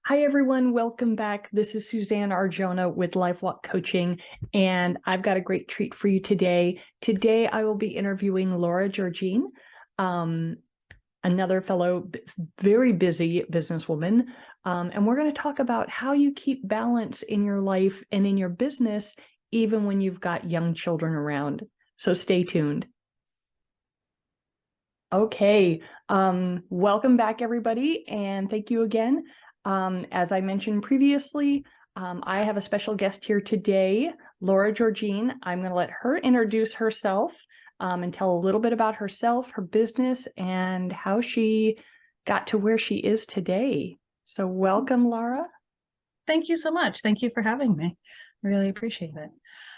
Hi, everyone. Welcome back. This is Suzanne Arjona with LifeWalk Coaching, and I've got a great treat for you today. Today, I will be interviewing LaraGeorgine, another fellow very busy businesswoman, and we're going to talk about how you keep balance in your life and in your business, even when you've got young children around. So stay tuned. Okay, welcome back, everybody, and thank you again. As I mentioned previously, I have a special guest here today, LaraGeorgine. I'm going to let her introduce herself and tell a little bit about herself, her business, and how she got to where she is today. So welcome, Lara. Thank you so much. Thank you for having me. Really appreciate it.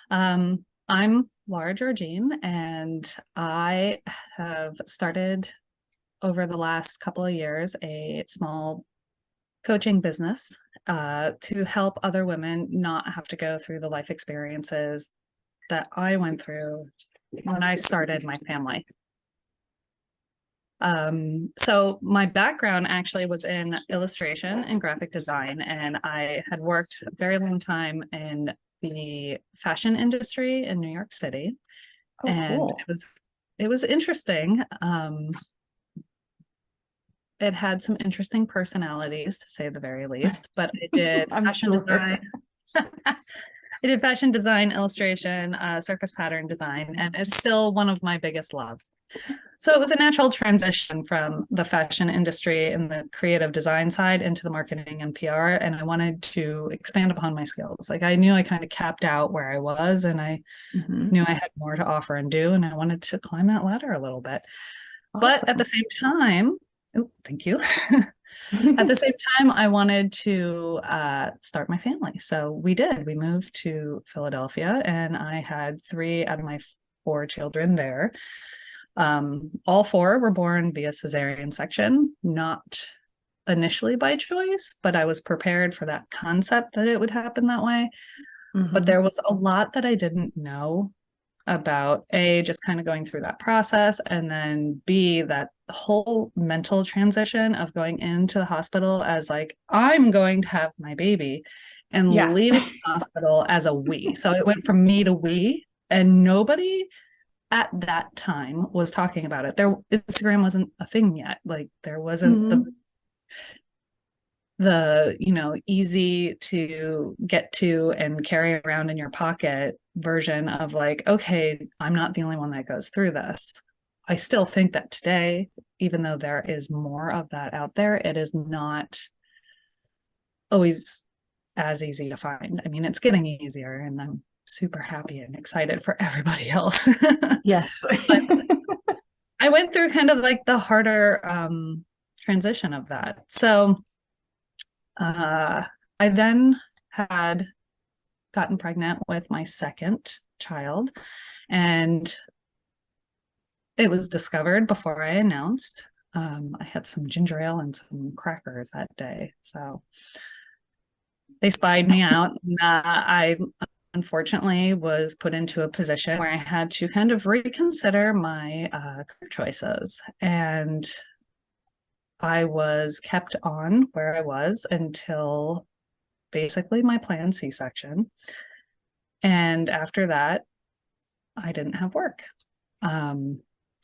I'm LaraGeorgine, and I have started over the last couple of years a small coaching business to help other women not have to go through the life experiences that I went through when I started my family. So my background actually was in illustration and graphic design, and I had worked a very long time in the fashion industry in New York City. Oh, and cool. it was interesting. It had some interesting personalities, to say the very least, but I did fashion design. I did fashion design, illustration, surface pattern design, and it's still one of my biggest loves. So it was a natural transition from the fashion industry and the creative design side into the marketing and PR. And I wanted to expand upon my skills. Like, I knew I kind of capped out where I was, and I knew I had more to offer and do, and I wanted to climb that ladder a little bit. Awesome. But at the same time, thank you. At the same time, I wanted to start my family. So we did. We moved to Philadelphia, and I had 3 out of my 4 children there. All 4 were born via cesarean section, not initially by choice, but I was prepared for that concept that it would happen that way. But there was a lot that I didn't know about, A, just kind of going through that process, and then B, that whole mental transition of going into the hospital as like, I'm going to have my baby, and leaving the hospital as a we. So it went from me to we, and nobody at that time was talking about it. Instagram wasn't a thing yet. Like, there wasn't the easy to get to and carry around in your pocket version of like, okay, I'm not the only one that goes through this. I still think that today, even though there is more of that out there, it is not always as easy to find. I mean, it's getting easier, and I'm super happy and excited for everybody else. Yes. I went through kind of like the harder transition of that. So I then had gotten pregnant with my second child, and it was discovered before I announced. I had some ginger ale and some crackers that day, so they spied me out. And, I unfortunately was put into a position where I had to kind of reconsider my career choices, and I was kept on where I was until basically my planned C-section. And after that, I didn't have work.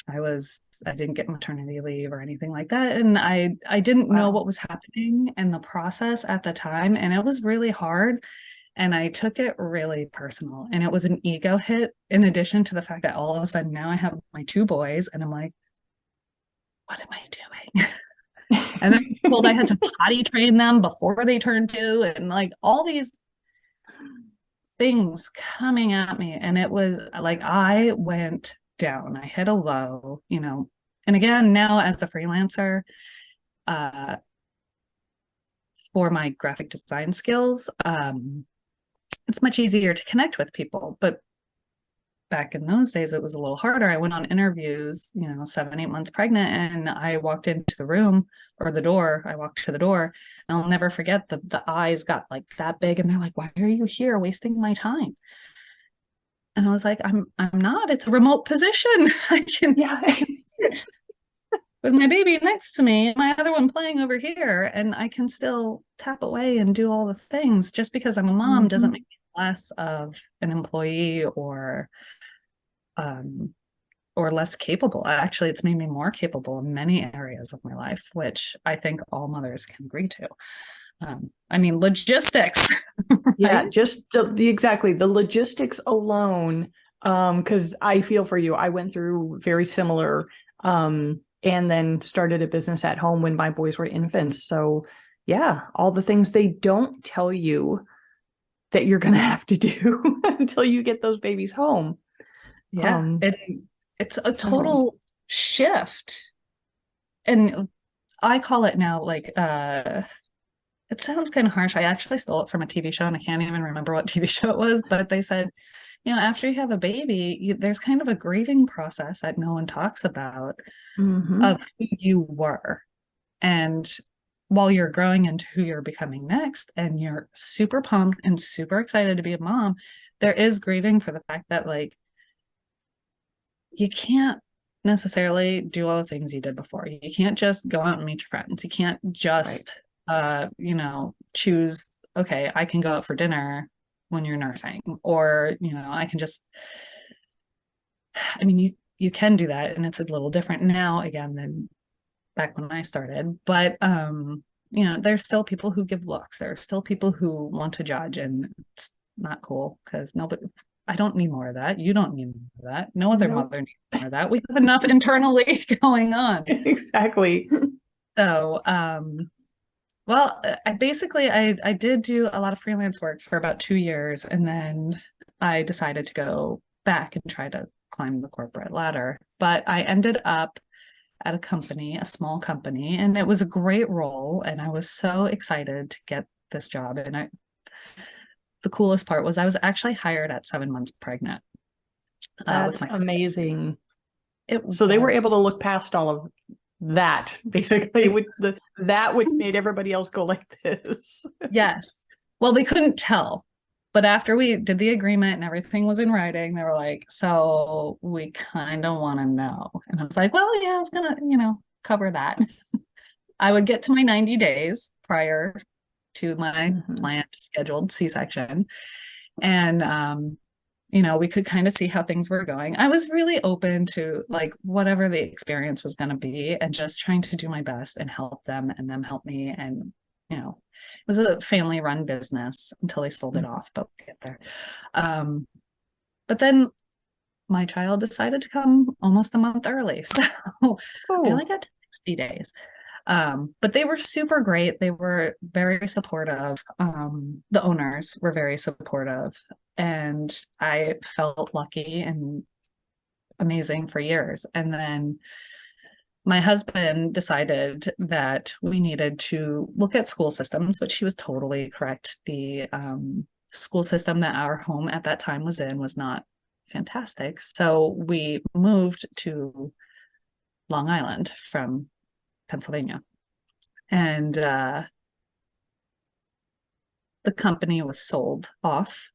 I didn't get maternity leave or anything like that. And I didn't know what was happening in the process at the time. And it was really hard. And I took it really personal. And it was an ego hit, in addition to the fact that all of a sudden now I have my 2 boys, and I'm like, what am I doing? And then I was told I had to potty train them before they turned 2, and like all these things coming at me. And it was like, I went down, I hit a low, and again, now as a freelancer, for my graphic design skills, it's much easier to connect with people. But back in those days, it was a little harder. I went on interviews, 7, 8 months pregnant, and I walked into the room, or the door. I walked to the door, and I'll never forget the eyes got like that big, and they're like, "Why are you here wasting my time?" And I was like, I'm not. It's a remote position. I can sit. with my baby next to me, my other one playing over here, and I can still tap away and do all the things. Just because I'm a mom doesn't Mhm. make me less of an employee um, or less capable. Actually, it's made me more capable in many areas of my life, which I think all mothers can agree to. I mean, logistics, Yeah, right? just exactly the logistics alone. Because I feel for you. I went through very similar, and then started a business at home when my boys were infants. So yeah, all the things they don't tell you that you're gonna have to do until you get those babies home. Yeah, Um, it's a so total shift. And I call it now like it sounds kind of harsh. I actually stole it from a TV show and I can't even remember what TV show it was, but they said, after you have a baby, there's kind of a grieving process that no one talks about mhm, of who you were. And while you're growing into who you're becoming next, and you're super pumped and super excited to be a mom, there is grieving for the fact that, like, you can't necessarily do all the things you did before. You can't just go out and meet your friends. You can't right. just, choose, okay, I can go out for dinner when you're nursing, or, I can just, I mean, you can do that, and it's a little different now again than back when I started. But there's still people who give looks. There are still people who want to judge, and it's not cool because nobody. I don't need more of that. You don't need more of that. No other Nope. mother needs more of that. We have enough internally going on. Exactly. So, well, I did do a lot of freelance work for about 2 years, and then I decided to go back and try to climb the corporate ladder. But I ended up at a company, a small company, and it was a great role. And I was so excited to get this job. And the coolest part was I was actually hired at 7 months pregnant with That's my. amazing. It So they were was, able to look past all of that, basically, with that which made everybody else go like this. yes. Well, they couldn't tell. But after we did the agreement and everything was in writing, they were like, so we kind of want to know. And I was like, well, yeah, I was going to, cover that. I would get to my 90 days prior to my Mhm. planned scheduled C-section. And we could kind of see how things were going. I was really open to like whatever the experience was going to be and just trying to do my best and help them and them help me. And it was a family run business until they sold it Mhm. off, but we'll get there. But then my child decided to come almost a month early. So I only Oh, got 60 days. But they were super great. They were very supportive. The owners were very supportive, and I felt lucky and amazing for years. And then my husband decided that we needed to look at school systems, which he was totally correct. The school system that our home at that time was in was not fantastic. So we moved to Long Island from Pennsylvania. And the company was sold off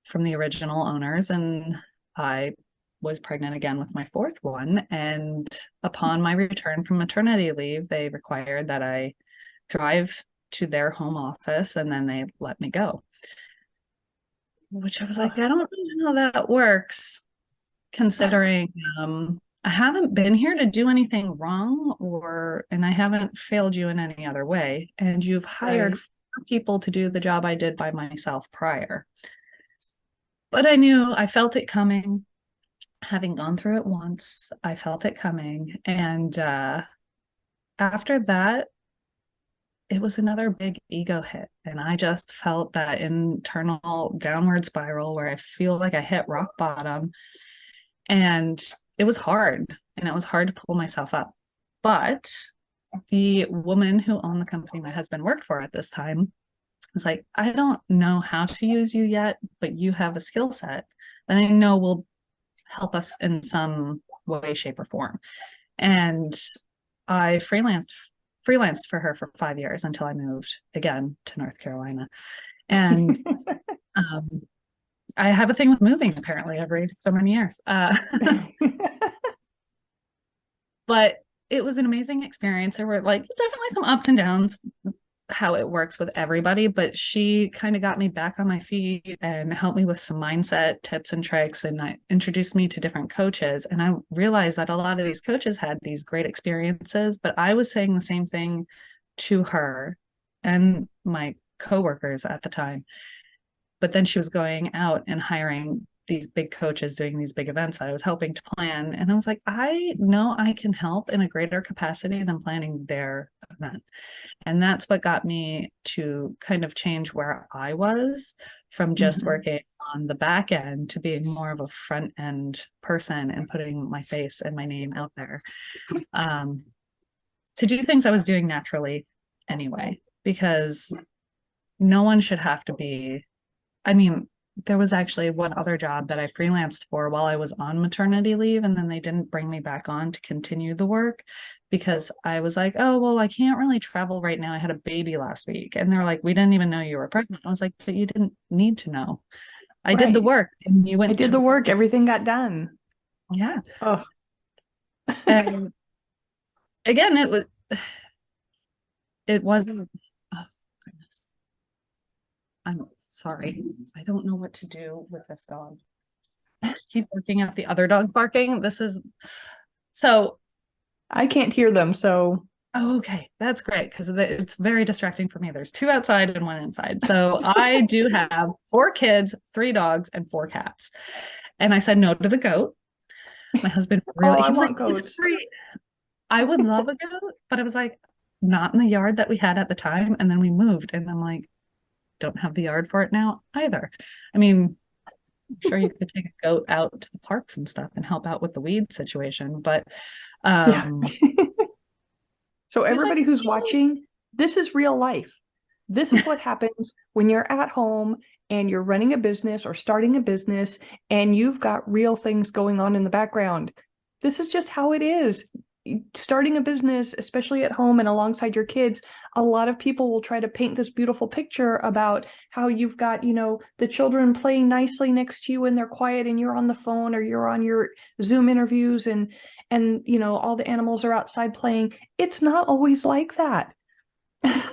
from the original owners, and I was pregnant again with my fourth one. And upon my return from maternity leave, they required that I drive to their home office, and then they let me go, which I was like, I don't know how that works, considering I haven't been here to do anything wrong, and I haven't failed you in any other way. And you've hired right. people to do the job I did by myself prior. But I knew I felt it coming. Having gone through it once, I felt it coming. And after that, it was another big ego hit. And I just felt that internal downward spiral where I feel like I hit rock bottom. And it was hard. And it was hard to pull myself up. But the woman who owned the company my husband worked for at this time was like, I don't know how to use you yet, but you have a skill set that I know will help us in some way, shape, or form. And I freelanced for her for 5 years until I moved again to North Carolina. And um, I have a thing with moving apparently every so many years. But it was an amazing experience. There were like definitely some ups and downs, how it works with everybody, but she kind of got me back on my feet and helped me with some mindset tips and tricks. And I introduced me to different coaches. And I realized that a lot of these coaches had these great experiences, but I was saying the same thing to her and my coworkers at the time. But then she was going out and hiring these big coaches doing these big events that I was helping to plan. And I was like, I know I can help in a greater capacity than planning their event. And that's what got me to kind of change where I was from just working on the back end to being more of a front end person and putting my face and my name out there, to do things I was doing naturally anyway, because no one should have to be, I mean, there was actually one other job that I freelanced for while I was on maternity leave, and then they didn't bring me back on to continue the work because I was like, oh, well, I can't really travel right now. I had a baby last week. And they're like, we didn't even know you were pregnant. I was like, but you didn't need to know. I did the work and you went I did the work. Everything got done. Yeah. Oh. And again, it wasn't, oh goodness. I'm sorry. I don't know what to do with this dog. He's barking at the other dog barking. So I can't hear them, so. Oh, okay. That's great because it's very distracting for me. There's 2 outside and 1 inside. So I do have 4 kids, 3 dogs, and 4 cats. And I said no to the goat. My husband really, he was like, goats. I would love a goat, but I was like, not in the yard that we had at the time. And then we moved and I'm like, don't have the yard for it now either. I mean, I'm sure you could take a goat out to the parks and stuff and help out with the weed situation, but So everybody who's watching, this is real life. This is what happens when you're at home and you're running a business or starting a business and you've got real things going on in the background. This is just how it is. Starting a business, especially at home and alongside your kids, a lot of people will try to paint this beautiful picture about how you've got, the children playing nicely next to you and they're quiet and you're on the phone or you're on your Zoom interviews and all the animals are outside playing. It's not always like that.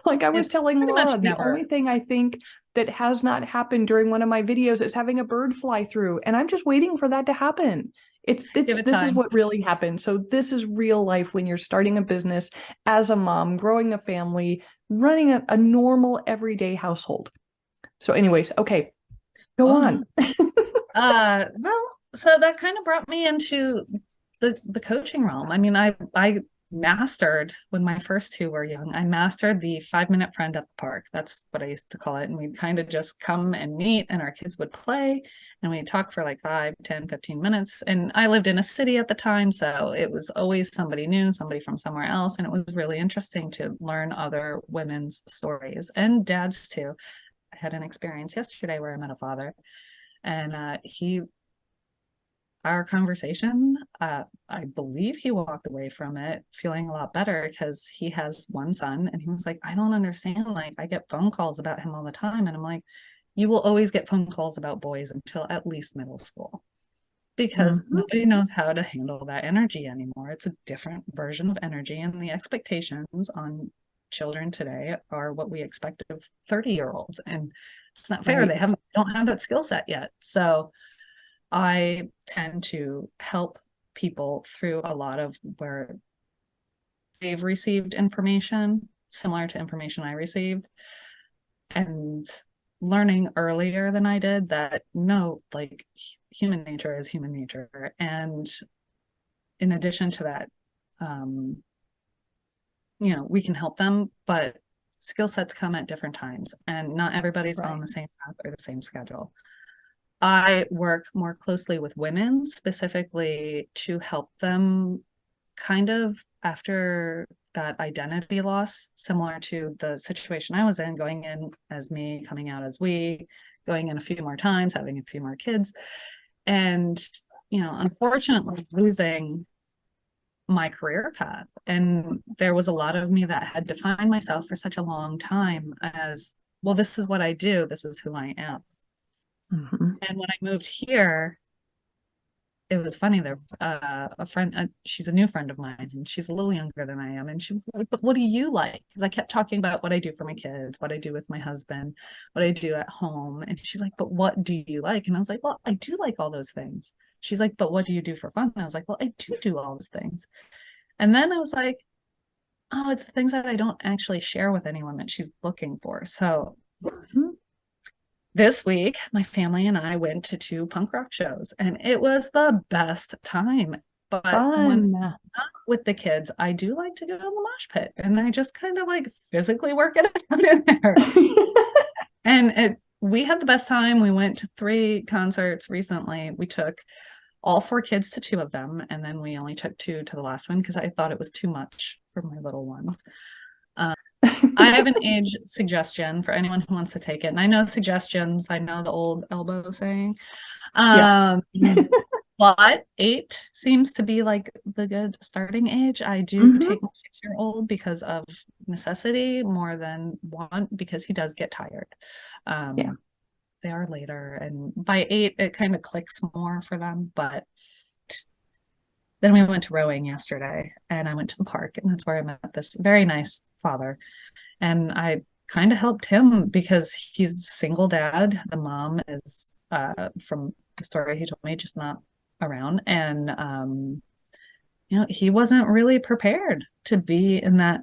Like I was telling Laura, the only thing I think that has not happened during one of my videos is having a bird fly through, and I'm just waiting for that to happen. This is what really happens. So this is real life when you're starting a business as a mom, growing a family, running a normal everyday household. So anyways, okay, go on. Well, so that kind of brought me into the coaching realm. I mean, I mastered, when my first 2 were young, I mastered the 5-minute friend at the park. That's what I used to call it. And we'd kind of just come and meet and our kids would play and we'd talk for like 5, 10, 15 minutes. And I lived in a city at the time, so it was always somebody new, somebody from somewhere else. And it was really interesting to learn other women's stories and dads too. I had an experience yesterday where I met a father and our conversation, I believe he walked away from it feeling a lot better because he has 1 son and he was like, I don't understand. Like, I get phone calls about him all the time. And I'm like, you will always get phone calls about boys until at least middle school because nobody knows how to handle that energy anymore. It's a different version of energy, and the expectations on children today are what we expect of 30-year-olds. And it's not fair. They don't have that skill set yet. So I tend to help people through a lot of where they've received information similar to information I received and learning earlier than I did that no, like human nature is human nature. And in addition to that, we can help them, but skill sets come at different times and not everybody's on the same path or the same schedule. I work more closely with women specifically to help them kind of after that identity loss, similar to the situation I was in, going in as me, coming out as we, going in a few more times, having a few more kids. And, unfortunately losing my career path. And there was a lot of me that had defined myself for such a long time as, well, this is what I do. This is who I am. And when I moved here, it was funny. There was a friend, she's a new friend of mine, and she's a little younger than I am. And she was like, "But what do you like?" Because I kept talking about what I do for my kids, what I do with my husband, what I do at home. And she's like, "But what do you like?" And I was like, "Well, I do like all those things." She's like, "But what do you do for fun?" And I was like, "Well, I do all those things." And then I was like, "Oh, it's the things that I don't actually share with anyone that she's looking for." So Mhm. this week, my family and I went to two punk rock shows, and it was the best time. But when Fun. with the kids, I do like to go in the mosh pit, and I just kind of like physically work it out in there. And we had the best time. We went to three concerts recently. We took all four kids to two of them, and then we only took two to the last one because I thought it was too much for my little ones. I have an age suggestion for anyone who wants to take it. And I know suggestions, I know the old elbow saying. Yeah. Um, but 8 seems to be like the good starting age. I do Mhm. take my 6-year-old because of necessity more than want, because he does get tired. Yeah. They are later, and by 8 it kind of clicks more for them. But then we went to rowing yesterday, and I went to the park, and that's where I met this very nice father. And I kind of helped him because he's a single dad. The mom is, from the story he told me, just not around. And he wasn't really prepared to be in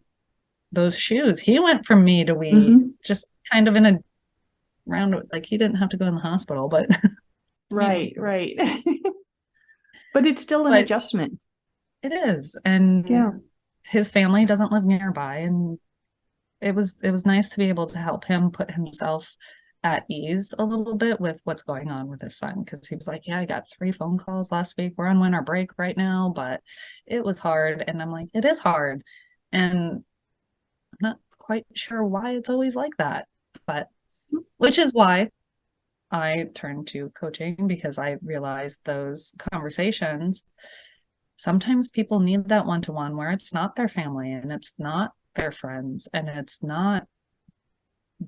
those shoes. He went from me to we, Mhm. just kind of in a round, like he didn't have to go in the hospital, but Right, right. But it's still an but adjustment. it is. And Yeah. his family doesn't live nearby, and it was nice to be able to help him put himself at ease a little bit with what's going on with his son, because he was like, "Yeah, I got 3 phone calls last week. We're on winter break right now, but it was hard." And I'm like, "It is hard." And I'm not quite sure why it's always like that, but which is why I turned to coaching, because I realized those conversations, sometimes people need that one-to-one where it's not their family and it's not their friends and it's not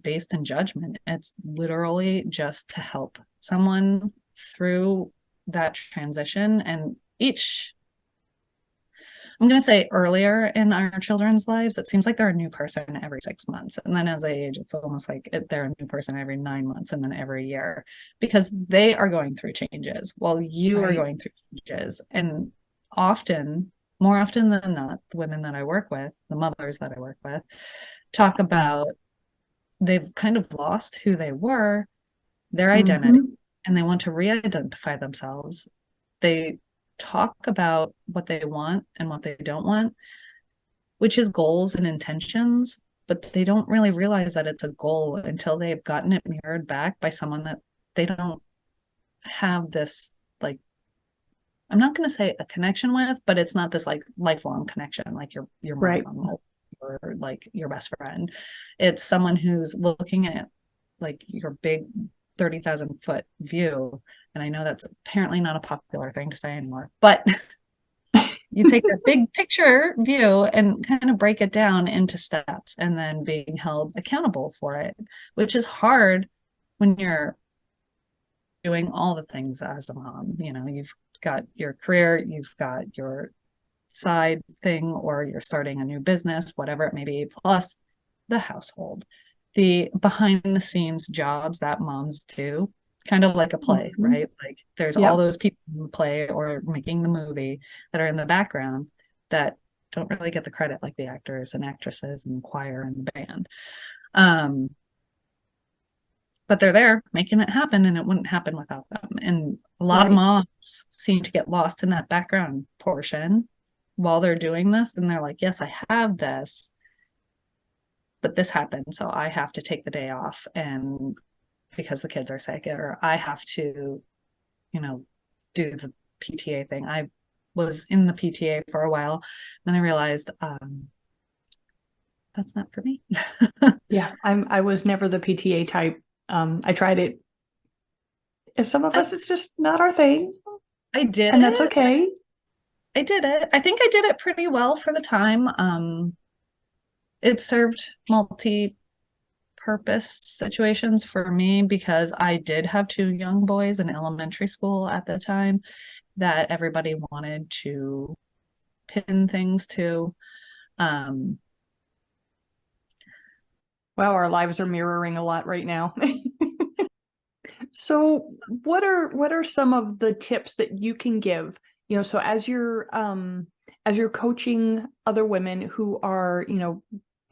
based in judgment. It's literally just to help someone through that transition. And I'm going to say, earlier in our children's lives, it seems like they're a new person every 6 months. And then as they age, it's almost like they're a new person every 9 months and then every year, because they are going through changes while you are Right. going through changes. And often, more often than not, the women that I work with, the mothers that I work with, talk about they've kind of lost who they were, their identity, Mhm. and they want to re-identify themselves. They talk about what they want and what they don't want, which is goals and intentions, but they don't really realize that it's a goal until they've gotten it mirrored back by someone that they don't have this, like, I'm not going to say a connection with, but it's not this like lifelong connection, like your Right. mom or like your best friend. It's someone who's looking at like your big 30,000-foot view. And I know that's apparently not a popular thing to say anymore, but you take that big picture view and kind of break it down into steps and then being held accountable for it, which is hard when you're doing all the things as a mom. You've got your career, you've got your side thing, or you're starting a new business, whatever it may be, plus the household, the behind the scenes jobs that moms do, kind of like a play, Mhm. right? Like there's all Yep. those people in the play or making the movie that are in the background that don't really get the credit, like the actors and actresses and choir and the band. Um, but they're there making it happen, and it wouldn't happen without them. And a lot of Right. moms seem to get lost in that background portion while they're doing this. And they're like, "Yes, I have this, but this happened. So I have to take the day off, and because the kids are sick, or I have to, you know, do the PTA thing." I was in the PTA for a while. Then I realized that's not for me. Yeah. I was never the PTA type. I tried it. As some of I, us, it's just not our thing, I did and that's it. okay. I did it. I think I did it pretty well for the time. It served multi-purpose situations for me because I did have two young boys in elementary school at the time. that everybody wanted to pin things to. Um, Wow, our lives are mirroring a lot right now. So what are some of the tips that you can give? So as you're coaching other women who are,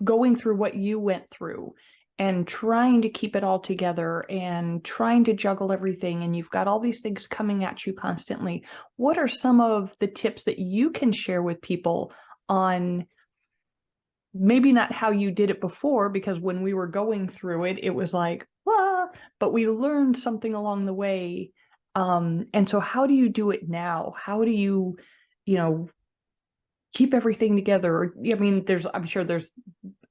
going through what you went through and trying to keep it all together and trying to juggle everything, and you've got all these things coming at you constantly. What are some of the tips that you can share with people on maybe not how you did it before, because when we were going through it, it was like, ah, but we learned something along the way. And so how do you do it now? How do you know, keep everything together? I mean, I'm sure there's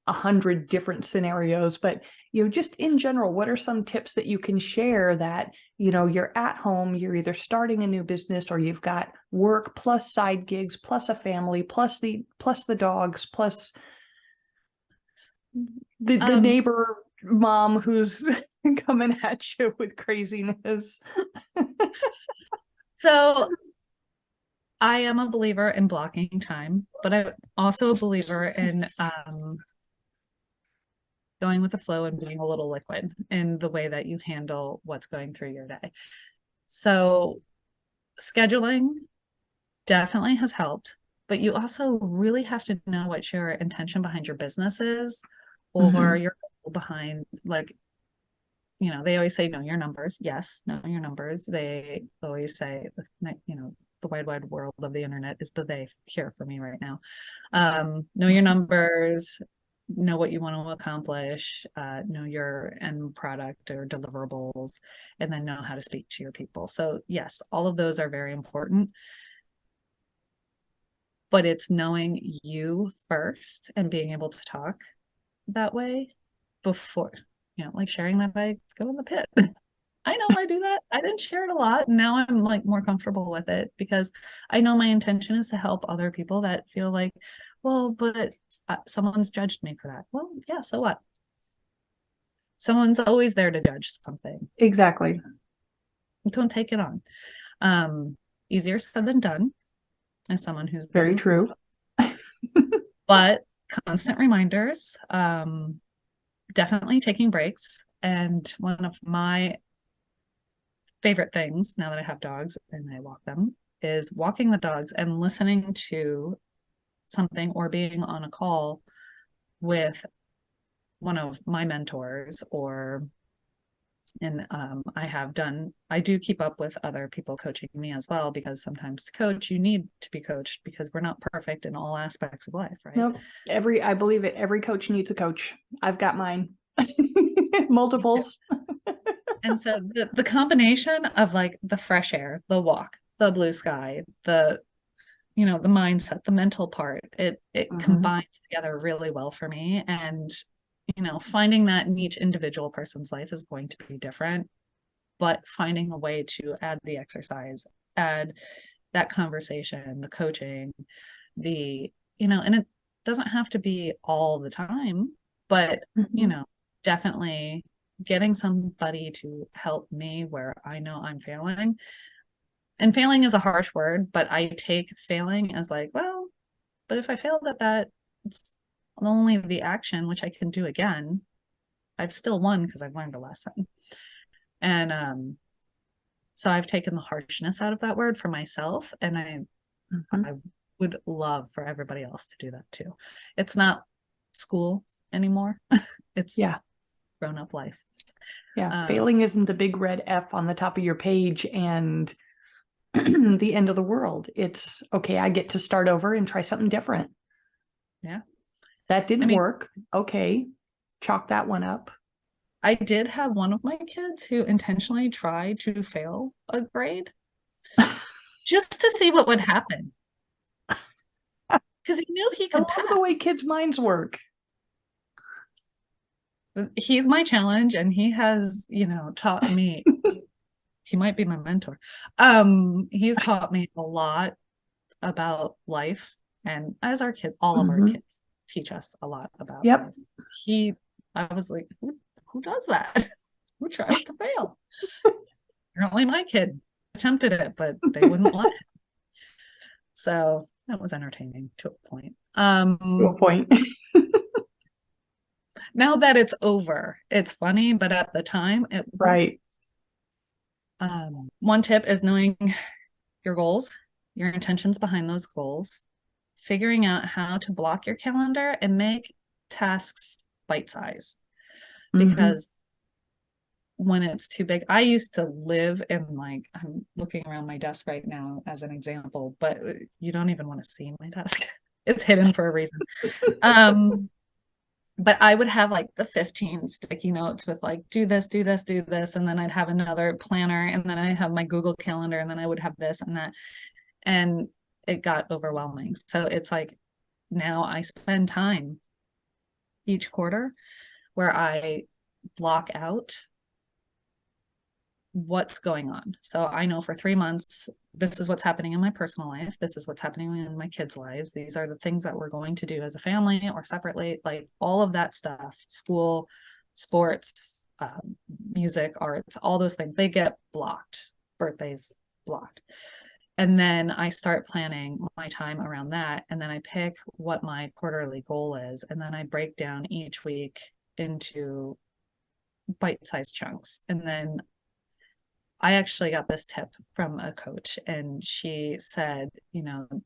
100 different scenarios, but, just in general, what are some tips that you can share that, you're at home, you're either starting a new business or you've got work plus side gigs, plus a family, plus the dogs, plus the um, neighbor mom who's coming at you with craziness. so I am a believer in blocking time, but I'm also a believer in going with the flow and being a little liquid in the way that you handle what's going through your day. So scheduling definitely has helped, but you also really have to know what your intention behind your business is, or Mhm. your goal behind, like, they always say know your numbers. Yes, know your numbers. They always say, the wide world of the internet is the they here for me right now. Know your numbers, know what you want to accomplish, know your end product or deliverables, and then know how to speak to your people. So yes, all of those are very important, but it's knowing you first and being able to talk that way before, like sharing that I go in the pit. I know I do that. I didn't share it a lot. And now I'm like more comfortable with it because I know my intention is to help other people that feel like, well, but someone's judged me for that. Well, yeah, so what? Someone's always there to judge something. Exactly. Don't take it on. Um, Easier said than done as someone who's Very been, true. but constant reminders, definitely taking breaks. And one of my favorite things now that I have dogs and I walk them is walking the dogs and listening to something or being on a call with one of my mentors or and I do keep up with other people coaching me as well, because sometimes to coach you need to be coached because we're not perfect in all aspects of life, right? Nope. I believe it. Every coach needs a coach. I've got mine. Multiples. And so the combination of like the fresh air, the walk, the blue sky, the mindset, the mental part, it Mhm. combines together really well for me. And finding that in each individual person's life is going to be different, but finding a way to add the exercise, add that conversation, the coaching, and it doesn't have to be all the time, but Mhm. definitely getting somebody to help me where I know I'm failing. And failing is a harsh word, but I take failing as like, well, but if I failed at that, it's only the action, which I can do again. I've still won because I've learned a lesson. And so I've taken the harshness out of that word for myself. And Mhm. I would love for everybody else to do that too. It's not school anymore. It's Yeah. grown up life. Yeah. Um, Failing isn't the big red F on the top of your page and the end of the world. It's okay. I get to start over and try something different. yeah. That I didn't mean, work. Okay. Chalk that one up. I did have one of my kids who intentionally tried to fail a grade just to see what would happen because he knew he I could love the way pass. kids' minds work. He's my challenge, and he has, taught me. He might be my mentor. He's taught me a lot about life, and as our kid, all of our Mhm. kids teach us a lot about Yep. life. I was like, who does that? Who tries to fail? Apparently, my kid. attempted it, but they wouldn't let it. So that was entertaining to a point. To a point. Now that it's over, it's funny, but at the time it was. Right. One tip is knowing your goals, your intentions behind those goals, figuring out how to block your calendar and make tasks bite size. Because when it's too big, I used to live in, like, I'm looking around my desk right now as an example, but you don't even want to see my desk. It's hidden for a reason. But I would have like the 15 sticky notes with like, do this, do this, do this. And then I'd have another planner, and then I have my Google Calendar, and then I would have this and that. And it got overwhelming. So it's like, now I spend time each quarter where I block out what's going on. So I know for 3 months, this is what's happening in my personal life. This is what's happening in my kids' lives. These are the things that we're going to do as a family or separately, like all of that stuff, school, sports, music, arts, all those things, they get blocked, birthdays blocked. And then I start planning my time around that. And then I pick what my quarterly goal is. And then I break down each week into bite-sized chunks. And then I actually got this tip from a coach, and she said,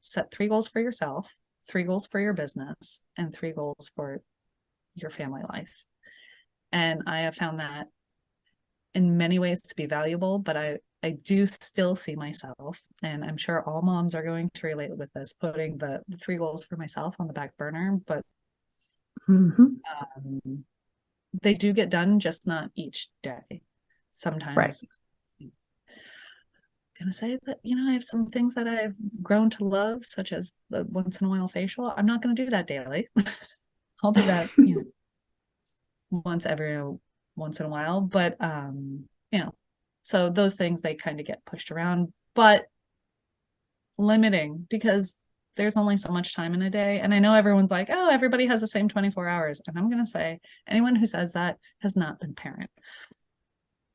set 3 goals for yourself, 3 goals for your business, and 3 goals for your family life. And I have found that in many ways to be valuable, but I do still see myself, and I'm sure all moms are going to relate with this, putting the 3 goals for myself on the back burner, but they do get done, just not each day. Sometimes. Right. Gonna say that, I have some things that I've grown to love, such as the once in a while facial. I'm not going to do that daily. I'll do that, once in a while. But, so those things, they kind of get pushed around, but limiting, because there's only so much time in a day. And I know everyone's like, oh, everybody has the same 24 hours. And I'm going to say anyone who says that has not been parent,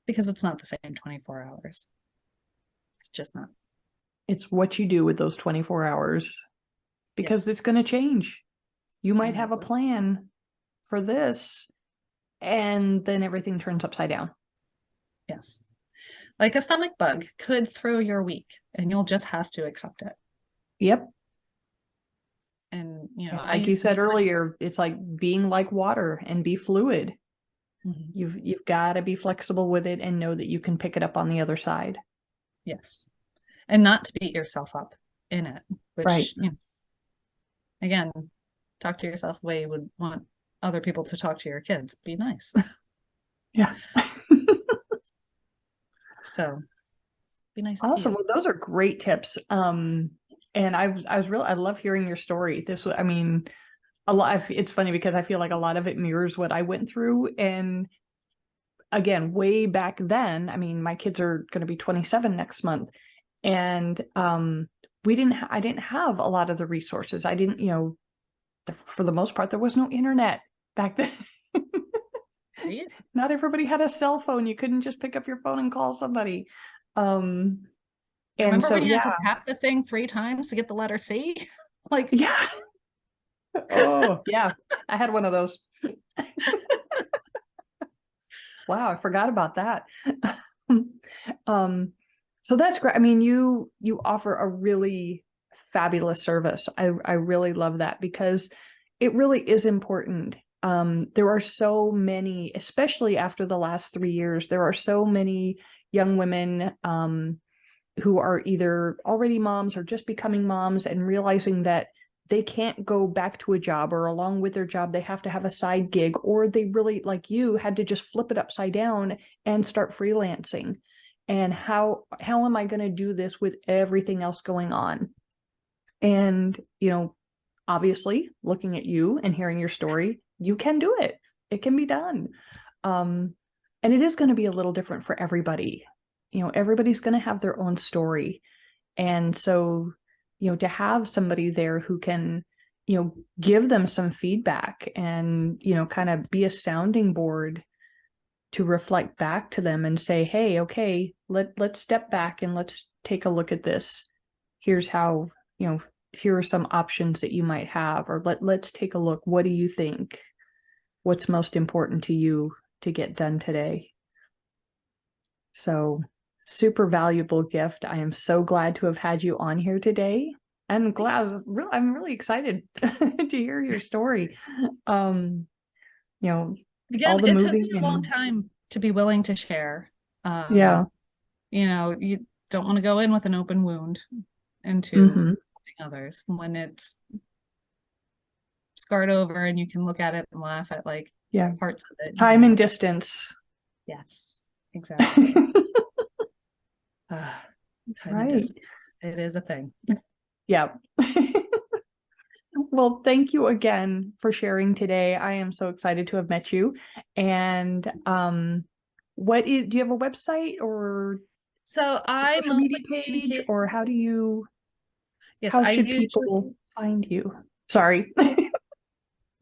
because it's not the same 24 hours. It's just not. It's what you do with those 24 hours, because it's going to change. You might have a plan for this, and then everything turns upside down. Yes. Like a stomach bug could throw your week, and you'll just have to accept it. Yep. And, like you said earlier, it's like being like water and be fluid. You've got to be flexible with it and know that you can pick it up on the other side. Yes. And not to beat yourself up in it, which, right. Again, talk to yourself the way you would want other people to talk to your kids. Be nice. Yeah. So be nice. Awesome. Well, those are great tips. And I love hearing your story. A lot. It's funny because I feel like a lot of it mirrors what I went through. And again, way back then, my kids are going to be 27 next month. And I didn't have a lot of the resources. I didn't, for the most part, there was no internet back then. Right? Not everybody had a cell phone. You couldn't just pick up your phone and call somebody. And remember when you had to tap the thing 3 times to get the letter C? Like, yeah. Oh, yeah. I had one of those. Wow, I forgot about that. So that's great. You offer a really fabulous service. I really love that, because it really is important. There are so many, especially after the last 3 years, there are so many young women who are either already moms or just becoming moms, and realizing that they can't go back to a job, or along with their job, they have to have a side gig, or they really, like you, had to just flip it upside down and start freelancing. And how am I going to do this with everything else going on? And, obviously, looking at you and hearing your story, you can do it. It can be done. And it is going to be a little different for everybody. Everybody's going to have their own story. And so, to have somebody there who can, give them some feedback and, kind of be a sounding board, to reflect back to them and say, hey, okay, let's step back and let's take a look at this. Here's how, here are some options that you might have, or let's take a look. What do you think? What's most important to you to get done today? So super valuable gift. I am so glad to have had you on here today. I'm really excited to hear your story. All Again, the it took me moving a long and time to be willing to share. yeah. You don't want to go in with an open wound into Mm-hmm. helping others when it's scarred over and you can look at it and laugh at like Yeah. parts of it. Time and distance. Yes, exactly. Time and Right. distance. It is a thing. Yeah. Well, thank you again for sharing today. I am so excited to have met you. And do you have a website or So a I social media mostly page, communicate. or Yes, how I should usually. people find you? Sorry.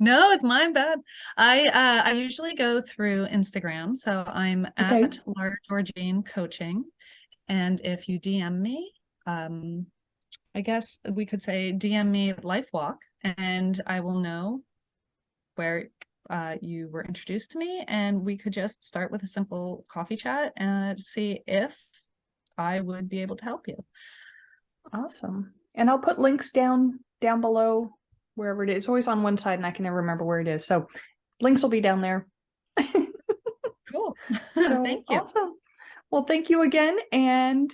No, it's mine bad. I usually go through Instagram. So I'm Okay. at LaraGeorgine Coaching. And if you DM me, I guess we could say DM me LifeWalk, and I will know where you were introduced to me, and we could just start with a simple coffee chat and see if I would be able to help you. Awesome. And I'll put links down below wherever it is. It's always on one side and I can never remember where it is. So links will be down there. Cool. So Thank you. awesome. Well, thank you again. And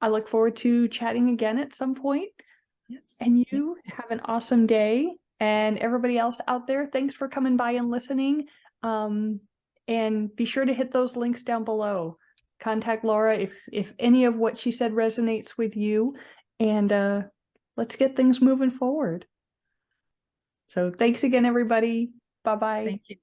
I look forward to chatting again at some point. Yes. And you have an awesome day. And everybody else out there, thanks for coming by and listening. And be sure to hit those links down below. Contact Laura if any of what she said resonates with you. And let's get things moving forward. So thanks again, everybody. Bye-bye. Thank you.